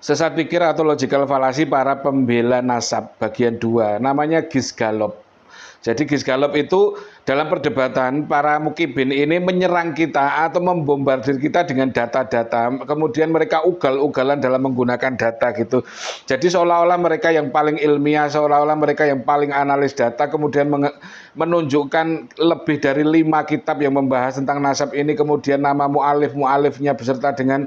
Sesat pikir atau logical fallacy para pembela nasab bagian 2, namanya Gish Gallop. Jadi Gish Gallop itu dalam perdebatan para mukibin ini menyerang kita atau membombardir kita dengan data-data, kemudian mereka ugal-ugalan dalam menggunakan data gitu. Jadi seolah-olah mereka yang paling ilmiah, seolah-olah mereka yang paling analis data, kemudian menunjukkan lebih dari 5 kitab yang membahas tentang nasab ini, kemudian nama mu'alif-mu'alifnya beserta dengan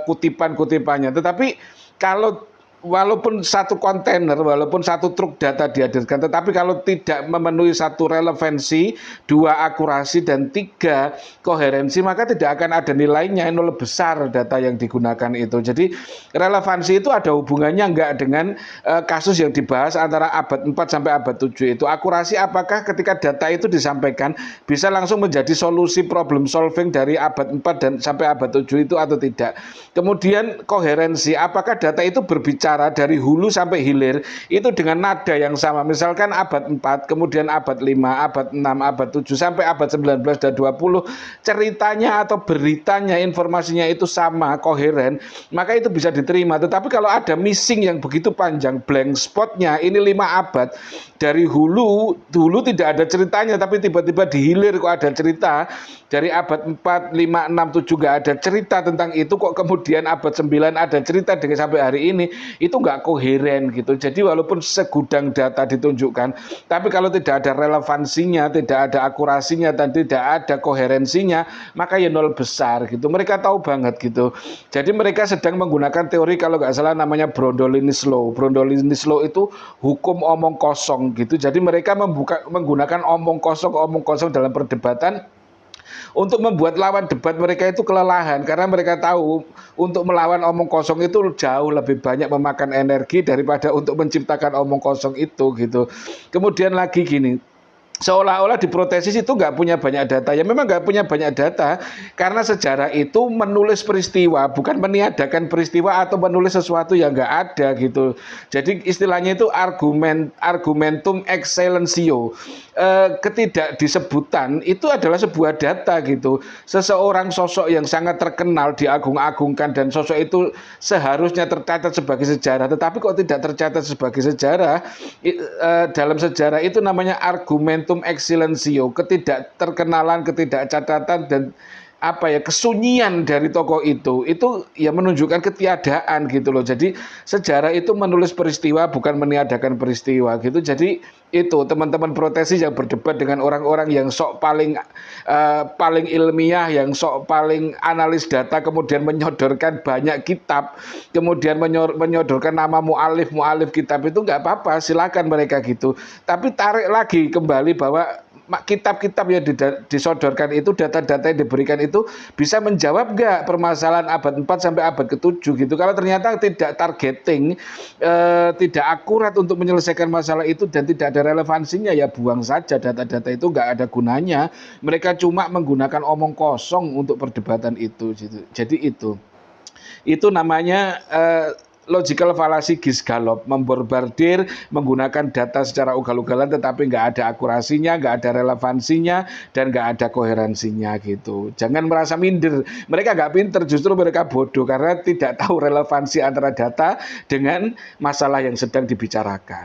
kutipan-kutipannya. Tetapi kalau walaupun satu kontainer, walaupun satu truk data dihadirkan, tetapi kalau tidak memenuhi satu relevansi, 2 akurasi, dan 3 koherensi, maka tidak akan ada nilainya, 0 besar data yang digunakan itu. Jadi relevansi itu ada hubungannya enggak dengan kasus yang dibahas antara abad 4 sampai abad 7 itu. Akurasi apakah ketika data itu disampaikan bisa langsung menjadi solusi problem solving dari abad 4 dan sampai abad 7 itu atau tidak. Kemudian koherensi, apakah data itu berbicara dari hulu sampai hilir itu dengan nada yang sama. Misalkan abad 4, kemudian abad 5, abad 6, abad 7 sampai abad 19 dan 20 ceritanya atau beritanya, informasinya itu sama, koheren, maka itu bisa diterima. Tetapi kalau ada missing yang begitu panjang, blank spotnya, ini 5 abad dari hulu tidak ada ceritanya, tapi tiba-tiba di hilir kok ada cerita. Dari abad 4, 5, 6, 7 gak ada cerita tentang itu, kok kemudian abad 9 ada cerita dengan sampai hari ini, itu nggak koheren gitu. Jadi walaupun segudang data ditunjukkan, tapi kalau tidak ada relevansinya, tidak ada akurasinya, dan tidak ada koherensinya, maka ya 0 besar gitu. Mereka tahu banget gitu. Jadi mereka sedang menggunakan teori kalau nggak salah namanya Brodolinis Law. Brodolinis Law itu hukum omong kosong gitu. Jadi mereka menggunakan omong kosong dalam perdebatan untuk membuat lawan debat mereka itu kelelahan, karena mereka tahu untuk melawan omong kosong itu jauh lebih banyak memakan energi daripada untuk menciptakan omong kosong itu gitu. Kemudian lagi gini, seolah-olah diprotesis itu nggak punya banyak data. Ya memang nggak punya banyak data, karena sejarah itu menulis peristiwa, bukan meniadakan peristiwa atau menulis sesuatu yang nggak ada gitu. Jadi istilahnya itu argumentum excellentio. Ketidakdisebutan itu adalah sebuah data gitu. Seseorang sosok yang sangat terkenal diagung-agungkan dan sosok itu seharusnya tercatat sebagai sejarah, tetapi kok tidak tercatat sebagai sejarah. Dalam sejarah itu namanya argumentum excellentio, ketidakterkenalan, ketidakcatatan, dan kesunyian dari tokoh itu ya menunjukkan ketiadaan gitu loh. Jadi sejarah itu menulis peristiwa, bukan meniadakan peristiwa gitu. Jadi itu teman-teman protesis yang berdebat dengan orang-orang yang sok paling ilmiah, yang sok paling analis data, kemudian menyodorkan banyak kitab, kemudian menyodorkan nama mu'alif kitab, itu nggak apa-apa, silakan mereka gitu. Tapi tarik lagi kembali bahwa kitab-kitab yang disodorkan itu, data-data yang diberikan itu bisa menjawab nggak permasalahan abad 4 sampai abad ke-7 gitu. Kalau ternyata tidak targeting, tidak akurat untuk menyelesaikan masalah itu dan tidak ada relevansinya, ya buang saja data-data itu, nggak ada gunanya. Mereka cuma menggunakan omong kosong untuk perdebatan itu gitu. Jadi itu namanya logical fallacy Gish Gallop, membombardir menggunakan data secara ugal-ugalan tetapi nggak ada akurasinya, nggak ada relevansinya, dan nggak ada koherensinya gitu. Jangan merasa minder, mereka nggak pinter, justru mereka bodoh karena tidak tahu relevansi antara data dengan masalah yang sedang dibicarakan.